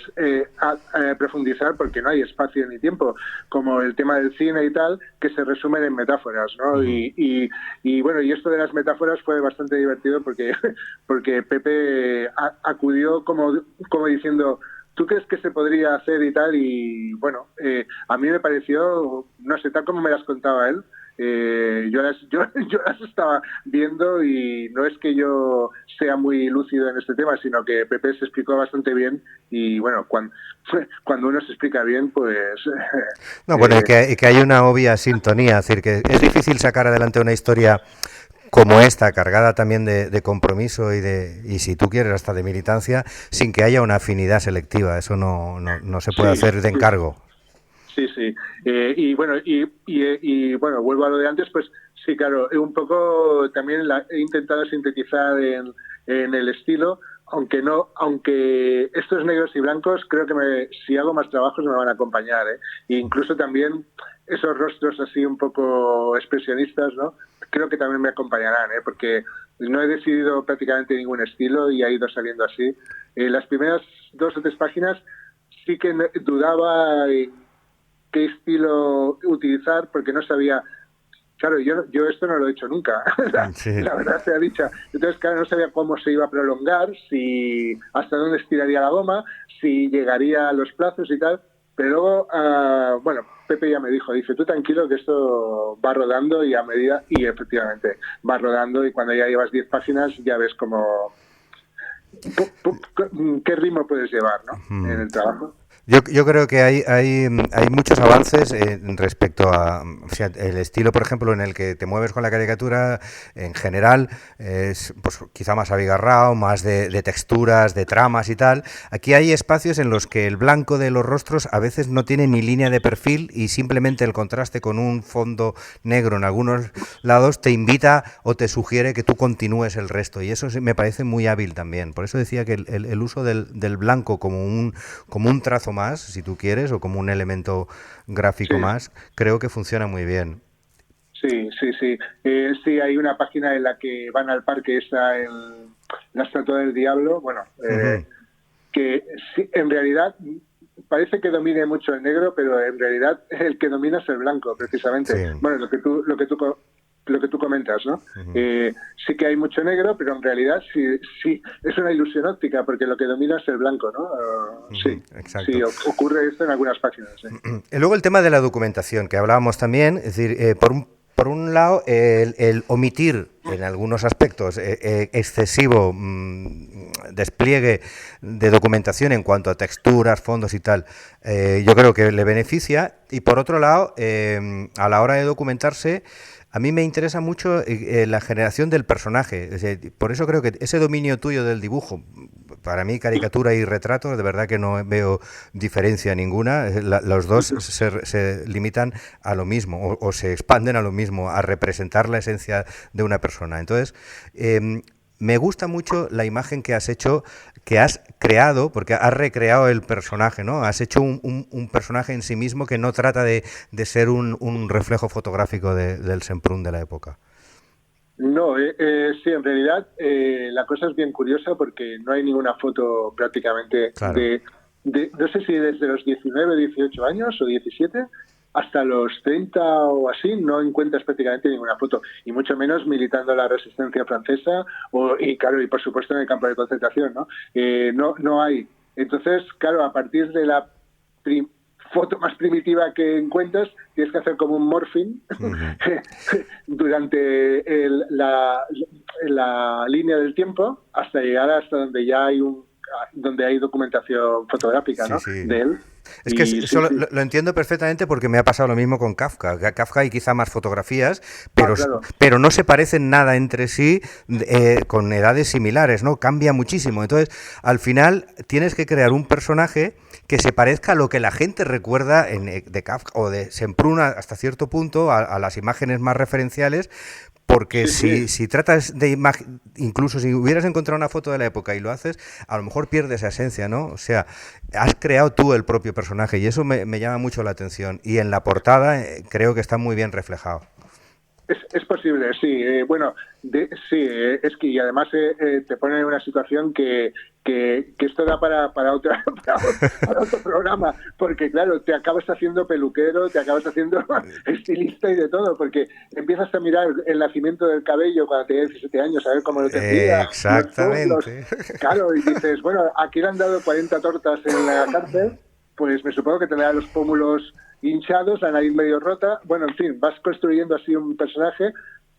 profundizar porque no hay espacio ni tiempo, como el tema del cine y tal, que se resumen en metáforas, ¿no? Y bueno, y esto de las metáforas fue bastante divertido porque Pepe acudió como diciendo, ¿tú crees que se podría hacer y tal? Y bueno, a mí me pareció, no sé, tal como me las contaba él, yo las estaba viendo y no es que yo sea muy lúcido en este tema, sino que Pepe se explicó bastante bien y bueno, cuando uno se explica bien, pues... No, bueno, y que hay una obvia sintonía, es decir, que es difícil sacar adelante una historia como esta, cargada también de compromiso y si tú quieres hasta de militancia, sin que haya una afinidad selectiva. Eso no se puede hacer de encargo. Sí. Y bueno, bueno, vuelvo a lo de antes, pues sí, claro, un poco también he intentado sintetizar en el estilo, aunque estos negros y blancos creo que si hago más trabajos me van a acompañar, ¿eh? E incluso también esos rostros así un poco expresionistas, ¿no? Creo que también me acompañarán, ¿eh? Porque no he decidido prácticamente ningún estilo y ha ido saliendo así. Las primeras 2 o 3 páginas sí que dudaba qué estilo utilizar porque no sabía. Claro, yo esto no lo he hecho nunca, la verdad sea dicha. Entonces, claro, no sabía cómo se iba a prolongar, hasta dónde estiraría la goma, si llegaría a los plazos y tal. Pero luego, bueno, Pepe ya me dice, tú tranquilo que esto va rodando y efectivamente va rodando y cuando ya llevas 10 páginas ya ves cómo qué ritmo puedes llevar, ¿no? En el trabajo. Yo creo que hay muchos avances respecto a, o sea, el estilo, por ejemplo, en el que te mueves con la caricatura en general es pues quizá más abigarrado, más de texturas, de tramas y tal. Aquí hay espacios en los que el blanco de los rostros a veces no tiene ni línea de perfil y simplemente el contraste con un fondo negro en algunos lados te invita o te sugiere que tú continúes el resto y eso me parece muy hábil también. Por eso decía que el uso del blanco como un trazo más, si tú quieres, o como un elemento gráfico más, creo que funciona muy bien. Sí. Sí, hay una página en la que van al parque, está la estatua del diablo, bueno, que sí, en realidad parece que domine mucho el negro, pero en realidad el que domina es el blanco, precisamente. Sí. Bueno, lo que tú comentas, ¿no? Sí que hay mucho negro, pero en realidad sí es una ilusión óptica, porque lo que domina es el blanco, ¿no? Sí, exacto. Sí, ocurre esto en algunas páginas. Y luego el tema de la documentación, que hablábamos también, es decir, por un lado, el omitir en algunos aspectos excesivo despliegue de documentación en cuanto a texturas, fondos y tal, yo creo que le beneficia. Y por otro lado, a la hora de documentarse, a mí me interesa mucho la generación del personaje. O sea, por eso creo que ese dominio tuyo del dibujo, para mí caricatura y retrato, de verdad que no veo diferencia ninguna. Los dos se limitan a lo mismo o se expanden a lo mismo, a representar la esencia de una persona. Entonces, me gusta mucho la imagen que has hecho, que has creado, porque has recreado el personaje, ¿no? Has hecho un personaje en sí mismo que no trata de ser un reflejo fotográfico del Semprún de la época. No, sí, en realidad la cosa es bien curiosa porque no hay ninguna foto prácticamente Claro. no sé si desde los 19, 18 años o 17 hasta los 30 o así no encuentras prácticamente ninguna foto, y mucho menos militando la resistencia francesa y claro, y por supuesto en el campo de concentración, ¿no? No hay. Entonces, claro, a partir de la foto más primitiva que encuentras, tienes que hacer como un morphing durante la línea del tiempo hasta llegar hasta donde ya hay donde hay documentación fotográfica, ¿no? De él. Es que eso lo entiendo perfectamente porque me ha pasado lo mismo con Kafka. Kafka hay quizá más fotografías, pero no se parecen nada entre sí con edades similares, ¿no? Cambia muchísimo. Entonces, al final tienes que crear un personaje que se parezca a lo que la gente recuerda de Kafka o de Semprún hasta cierto punto, a las imágenes más referenciales. Porque si tratas de incluso si hubieras encontrado una foto de la época y lo haces, a lo mejor pierdes esa esencia, ¿no? O sea, has creado tú el propio personaje y eso me llama mucho la atención. Y en la portada creo que está muy bien reflejado. Es posible, sí. Bueno, es que y además te pone en una situación que esto da para otro programa, porque claro, te acabas haciendo peluquero, te acabas haciendo estilista y de todo, porque empiezas a mirar el nacimiento del cabello cuando tenías 17 años, a ver cómo lo tendría. Exactamente. Claro, y dices, bueno, aquí le han dado 40 tortas en la cárcel, pues me supongo que tendrá los pómulos hinchados, la nariz medio rota. Bueno, en fin, vas construyendo así un personaje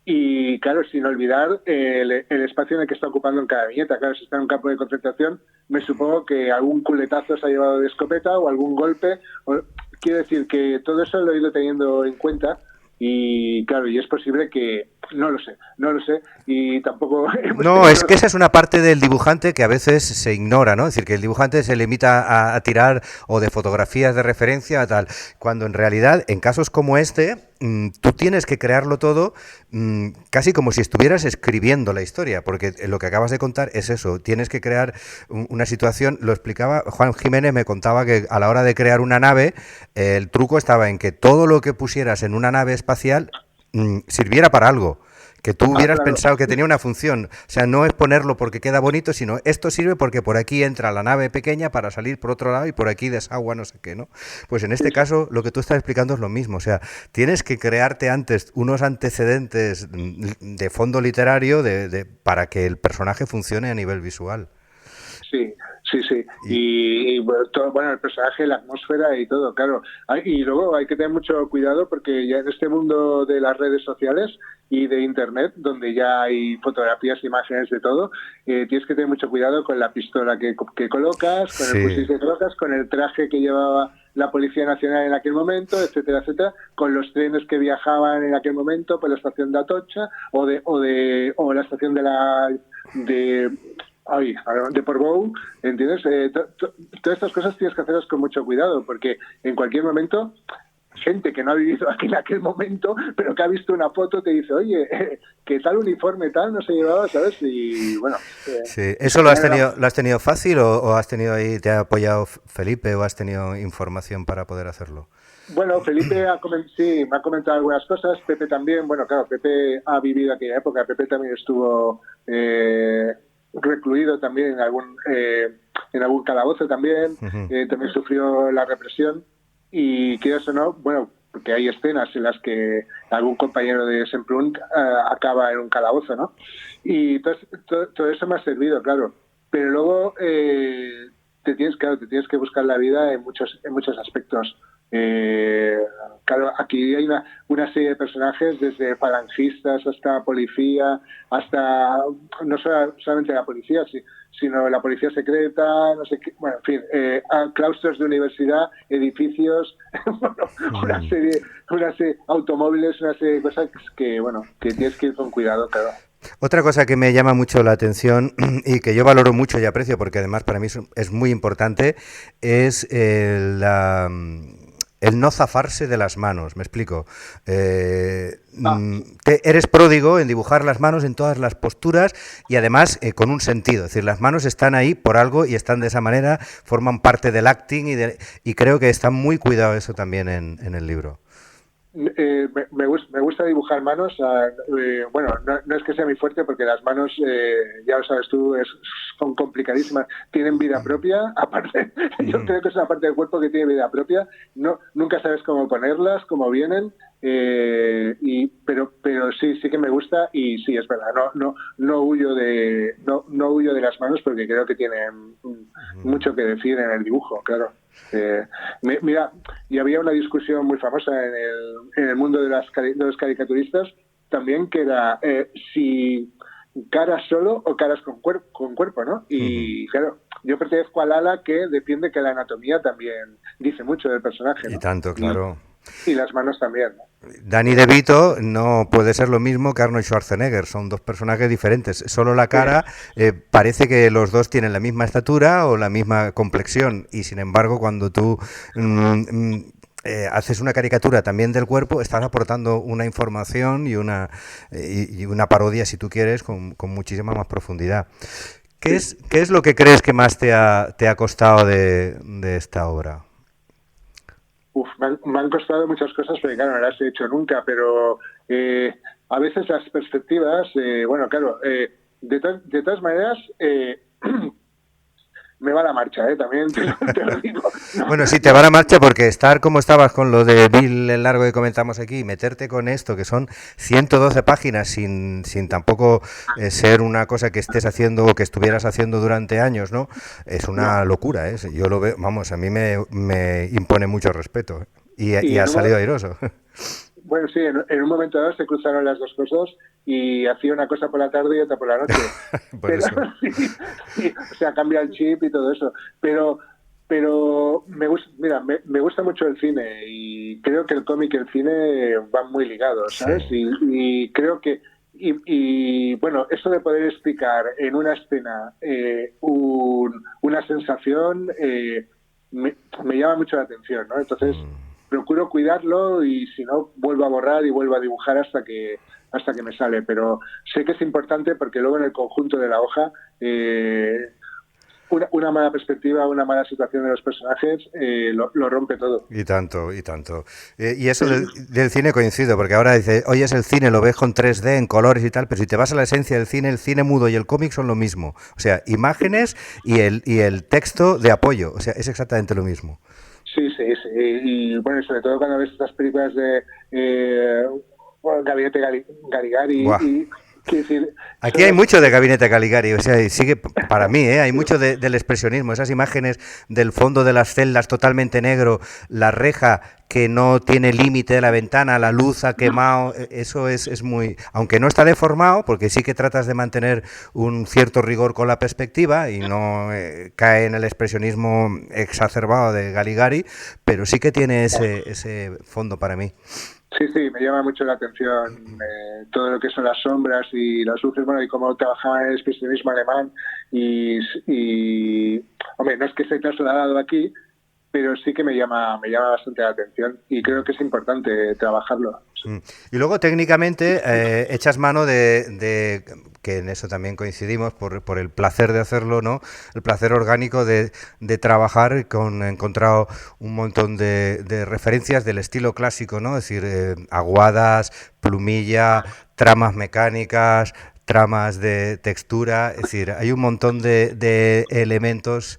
y, claro, sin olvidar el espacio en el que está ocupando en cada viñeta. Claro, si está en un campo de concentración, me supongo que algún culetazo se ha llevado de escopeta o algún golpe. Quiero decir que todo eso lo he ido teniendo en cuenta y, claro, y es posible que... No lo sé, y tampoco... No, es que esa es una parte del dibujante que a veces se ignora, ¿no? Es decir, que el dibujante se limita a tirar o de fotografías de referencia a tal, cuando en realidad, en casos como este, tú tienes que crearlo todo casi como si estuvieras escribiendo la historia, porque lo que acabas de contar es eso, tienes que crear una situación, lo explicaba, Juan Jiménez me contaba que a la hora de crear una nave, el truco estaba en que todo lo que pusieras en una nave espacial sirviera para algo, que tú hubieras pensado que tenía una función. O sea, no es ponerlo porque queda bonito, sino esto sirve porque por aquí entra la nave pequeña para salir por otro lado y por aquí desagua no sé qué, ¿no? Pues en este caso lo que tú estás explicando es lo mismo. O sea, tienes que crearte antes unos antecedentes de fondo literario para que el personaje funcione a nivel visual. Sí. Y bueno, el personaje, la atmósfera y todo, claro. Y luego hay que tener mucho cuidado porque ya en este mundo de las redes sociales y de Internet, donde ya hay fotografías, imágenes de todo, tienes que tener mucho cuidado con la pistola que colocas, con el fusil que colocas, con el traje que llevaba la Policía Nacional en aquel momento, etcétera, etcétera, con los trenes que viajaban en aquel momento por la estación de Atocha o la estación de Portbou, ¿entiendes? Todas estas cosas tienes que hacerlas con mucho cuidado, porque en cualquier momento, gente que no ha vivido aquí en aquel momento, pero que ha visto una foto, te dice, oye, que tal uniforme tal no se llevaba, ¿sabes? Y bueno... sí. ¿Eso lo has tenido fácil o has tenido ahí, te ha apoyado Felipe o has tenido información para poder hacerlo? Bueno, Felipe me ha comentado algunas cosas, Pepe también, bueno, claro, Pepe ha vivido aquella época, Pepe también estuvo... recluido también en algún calabozo también, también sufrió la represión y quieras o no, bueno, porque hay escenas en las que algún compañero de Semprún acaba en un calabozo, ¿no? Y todo eso me ha servido, claro, pero luego te tienes que buscar la vida en muchos aspectos Claro, aquí hay una serie de personajes, desde falangistas hasta policía, hasta no solamente la policía, sino la policía secreta, no sé qué, bueno, en fin, claustros de universidad, edificios, bueno, una serie, automóviles, una serie de cosas que, bueno, que tienes que ir con cuidado, claro. Otra cosa que me llama mucho la atención y que yo valoro mucho y aprecio, porque además para mí es muy importante, es el no zafarse de las manos. Me explico. Eres pródigo en dibujar las manos en todas las posturas y además con un sentido. Es decir, las manos están ahí por algo y están de esa manera, forman parte del acting y creo que está muy cuidado eso también en el libro. Me gusta dibujar manos. Bueno, no es que sea mi fuerte, porque las manos, ya lo sabes tú, son complicadísimas. Tienen vida propia. Aparte, yo creo que es una parte del cuerpo que tiene vida propia. Nunca sabes cómo ponerlas, cómo vienen. Pero sí que me gusta, y sí, es verdad. No huyo de las manos, porque creo que tienen mucho que decir en el dibujo, claro. Mira, y había una discusión muy famosa en el mundo de los caricaturistas también, que era si caras solo o caras con cuerpo, ¿no? Y claro, yo pertenezco al ala que defiende que la anatomía también dice mucho del personaje, ¿no? Y tanto, claro. Y las manos también, ¿no? Danny DeVito no puede ser lo mismo que Arnold Schwarzenegger, son dos personajes diferentes. Solo la cara, parece que los dos tienen la misma estatura o la misma complexión, y sin embargo cuando tú haces una caricatura también del cuerpo, estás aportando una información y una parodia, si tú quieres, con muchísima más profundidad. ¿Qué es lo que crees que más te ha costado de esta obra? Me han costado muchas cosas, porque claro, no las he hecho nunca, pero a veces las perspectivas, bueno, claro, de todas maneras, me va la marcha, también te lo digo. No. Bueno, sí, te va la marcha, porque estar como estabas con lo de Bill el largo que comentamos aquí, meterte con esto, que son 112 páginas, sin tampoco ser una cosa que estés haciendo o que estuvieras haciendo durante años, ¿no? Es una locura, ¿eh? Yo lo veo, vamos, a mí me impone mucho respeto, y ha salido airoso. Bueno, sí, en un momento dado se cruzaron las dos cosas y hacía una cosa por la tarde y otra por la noche. Sí, o sea, cambia el chip y todo eso. Pero me gusta mucho el cine, y creo que el cómic y el cine van muy ligados, ¿sabes? Sí. Y creo que bueno, eso de poder explicar en una escena una sensación me llama mucho la atención, ¿no? Entonces procuro cuidarlo, y si no, vuelvo a borrar y vuelvo a dibujar hasta que me sale. Pero sé que es importante, porque luego en el conjunto de la hoja una mala perspectiva, una mala situación de los personajes lo rompe todo. Y tanto, y tanto. Y eso del cine coincido, porque ahora dice, oyes el cine, lo ves con 3D, en colores y tal, pero si te vas a la esencia del cine, el cine mudo y el cómic son lo mismo. O sea, imágenes y el texto de apoyo, o sea, es exactamente lo mismo. Sí. Y bueno, sobre todo cuando ves estas películas de Gabinete Galigari. Decir, aquí hay mucho de Gabinete Caligari, o sea, sigue para mí, hay mucho del expresionismo, esas imágenes del fondo de las celdas totalmente negro, la reja que no tiene límite de la ventana, la luz ha quemado, eso es muy, aunque no está deformado, porque sí que tratas de mantener un cierto rigor con la perspectiva y no cae en el expresionismo exacerbado de Caligari, pero sí que tiene ese fondo para mí. Sí, me llama mucho la atención todo lo que son las sombras y las luces, bueno, y cómo trabajaba en el expresionismo alemán, y hombre, no es que esté trasladado aquí, pero sí que me llama bastante la atención, y creo que es importante trabajarlo. Y luego técnicamente echas mano de que en eso también coincidimos por el placer de hacerlo, ¿no? El placer orgánico de trabajar, he encontrado un montón de referencias del estilo clásico, ¿no? Es decir, aguadas, plumilla, tramas mecánicas, tramas de textura, es decir, hay un montón de elementos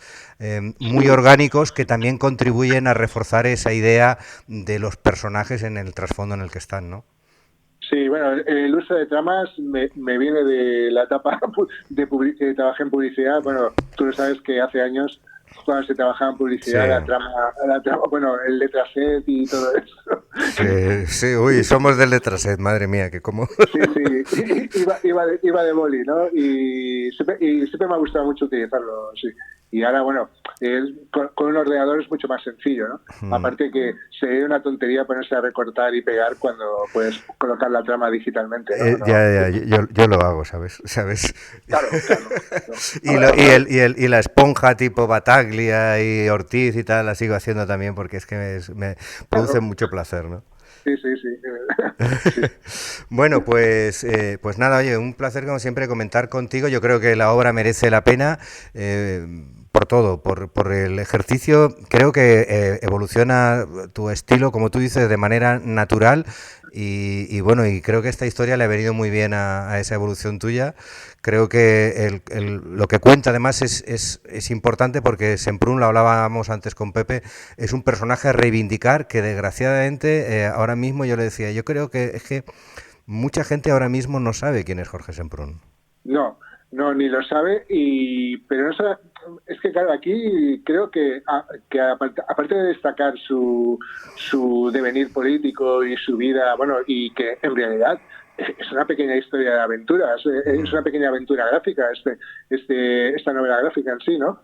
muy orgánicos que también contribuyen a reforzar esa idea de los personajes en el trasfondo en el que están, ¿no? Sí, bueno, el uso de tramas me viene de la etapa que trabajé en publicidad. Bueno, tú lo sabes que hace años cuando se trabajaba en publicidad, Sí. la trama, bueno, el letraset y todo eso. Sí, uy, somos del Letraset, madre mía, que como... Sí, iba de boli, ¿no? Y siempre me ha gustado mucho utilizarlo, sí. Y ahora, bueno, con un ordenador es mucho más sencillo, ¿no? Aparte que sería una tontería ponerse a recortar y pegar cuando puedes colocar la trama digitalmente, ¿no? Ya, yo lo hago, ¿sabes? Claro. Y la esponja tipo Bataglia y Ortiz y tal la sigo haciendo también porque es que me produce mucho placer, ¿no? Sí. Bueno, pues nada, oye, un placer como siempre comentar contigo. Yo creo que la obra merece la pena por todo, por el ejercicio. Creo que evoluciona tu estilo, como tú dices, de manera natural. Y bueno, y creo que esta historia le ha venido muy bien a esa evolución tuya. Creo que lo que cuenta además es importante porque Semprún, lo hablábamos antes con Pepe, es un personaje a reivindicar que desgraciadamente ahora mismo yo le decía, yo creo que es que mucha gente ahora mismo no sabe quién es Jorge Semprún. No, ni lo sabe, pero no, es que claro, aquí creo que aparte de destacar su devenir político y su vida, bueno, y que en realidad es una pequeña historia de aventuras, es una pequeña aventura gráfica, esta novela gráfica en sí, ¿no?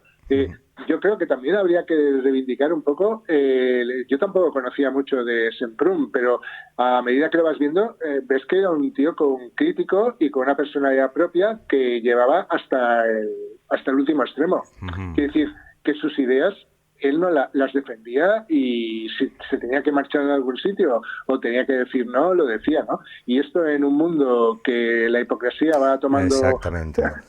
Yo creo que también habría que reivindicar un poco, yo tampoco conocía mucho de Semprún, pero a medida que lo vas viendo, ves que era un tío con crítico y con una personalidad propia que llevaba hasta el último extremo. Quiere decir que sus ideas él no las defendía y si se tenía que marchar en algún sitio o tenía que decir no, lo decía, ¿no? Y esto en un mundo que la hipocresía va tomando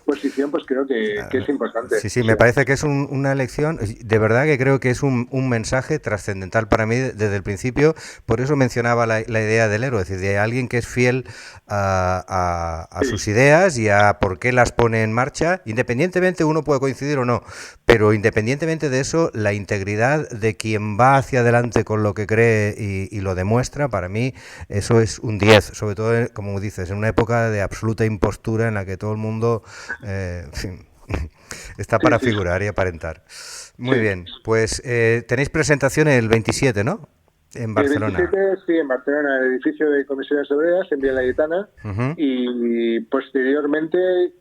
posición, pues creo que es importante. Sí, me parece que es una lección, de verdad que creo que es un mensaje trascendental para mí desde el principio, por eso mencionaba la idea del héroe, es decir, de alguien que es fiel a sus ideas y a por qué las pone en marcha, independientemente uno puede coincidir o no, pero independientemente de eso, la integridad de quien va hacia adelante con lo que cree y lo demuestra, para mí eso es un 10, sobre todo, como dices, en una época de absoluta impostura en la que todo el mundo está para figurar y aparentar. Muy bien, pues tenéis presentación el 27, ¿no? En Barcelona. El 27, sí, en Barcelona, en el edificio de Comisiones Obreras, en Vía Laietana, y posteriormente,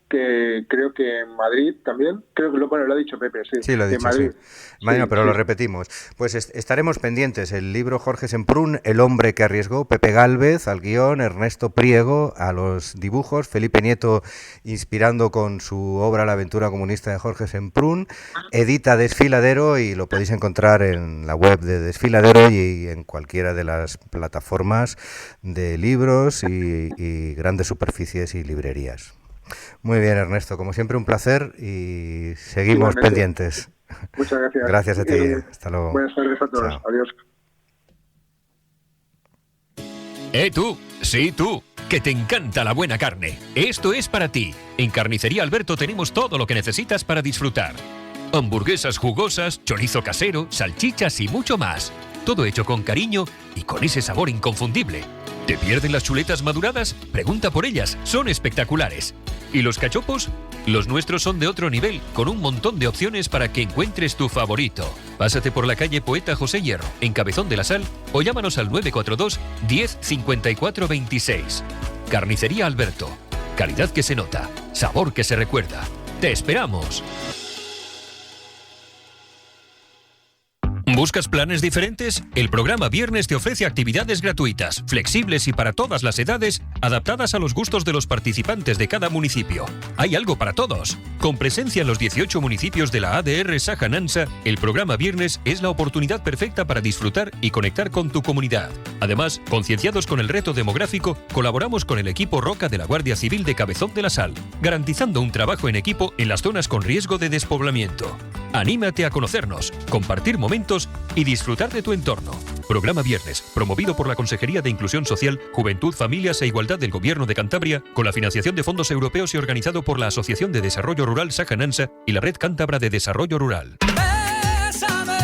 que creo que en Madrid también, creo que lo ha dicho Pepe, sí. Sí, lo ha dicho, Madrid. Sí. Bueno, pero lo repetimos. Pues estaremos pendientes. El libro Jorge Semprún, El hombre que arriesgó, Pepe Gálvez al guión, Ernesto Priego a los dibujos, Felipe Nieto inspirando con su obra La aventura comunista de Jorge Semprún, edita Desfiladero y lo podéis encontrar en la web de Desfiladero y en cualquiera de las plataformas de libros y grandes superficies y librerías. Muy bien, Ernesto, como siempre un placer y seguimos pendientes. Muchas gracias. Gracias a ti. Hasta luego. Buenas tardes a todos. Chao. Adiós. Tú, sí tú, que te encanta la buena carne. Esto es para ti. En Carnicería Alberto tenemos todo lo que necesitas para disfrutar. Hamburguesas jugosas, chorizo casero, salchichas y mucho más. Todo hecho con cariño y con ese sabor inconfundible. ¿Te pierden las chuletas maduradas? Pregunta por ellas, son espectaculares. ¿Y los cachopos? Los nuestros son de otro nivel, con un montón de opciones para que encuentres tu favorito. Pásate por la calle Poeta José Hierro, en Cabezón de la Sal, o llámanos al 942 10 54 26. Carnicería Alberto. Calidad que se nota, sabor que se recuerda. ¡Te esperamos! ¿Buscas planes diferentes? El programa Viernes te ofrece actividades gratuitas, flexibles y para todas las edades, adaptadas a los gustos de los participantes de cada municipio. Hay algo para todos. Con presencia en los 18 municipios de la ADR Saja Nansa, el programa Viernes es la oportunidad perfecta para disfrutar y conectar con tu comunidad. Además, concienciados con el reto demográfico, colaboramos con el equipo Roca de la Guardia Civil de Cabezón de la Sal, garantizando un trabajo en equipo en las zonas con riesgo de despoblamiento. Anímate a conocernos, compartir momentos y disfrutar de tu entorno. Programa Viernes, promovido por la Consejería de Inclusión Social, Juventud, Familias e Igualdad del Gobierno de Cantabria, con la financiación de fondos europeos y organizado por la Asociación de Desarrollo Rural Saja Nansa y la Red Cántabra de Desarrollo Rural. Bésame,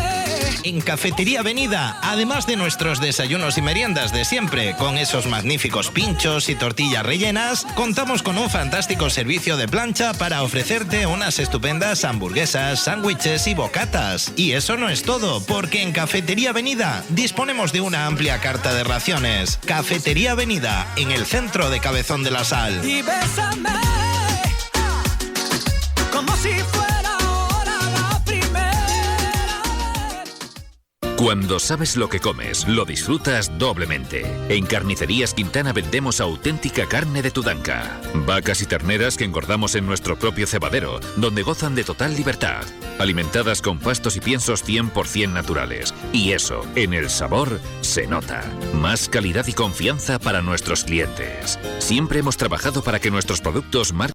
En Cafetería Avenida, además de nuestros desayunos y meriendas de siempre, con esos magníficos pinchos y tortillas rellenas, contamos con un fantástico servicio de plancha para ofrecerte unas estupendas hamburguesas, sándwiches y bocatas. Y eso no es todo, porque en Cafetería Avenida disponemos de una amplia carta de raciones. Cafetería Avenida, en el centro de Cabezón de la Sal. Y bésame, como si fuera ahora la primera vez. Cuando sabes lo que comes, lo disfrutas doblemente. En Carnicerías Quintana vendemos auténtica carne de Tudanca. Vacas y terneras que engordamos en nuestro propio cebadero, donde gozan de total libertad. Alimentadas con pastos y piensos 100% naturales. Y eso, en el sabor, se nota. Más calidad y confianza para nuestros clientes. Siempre hemos trabajado para que nuestros productos marquen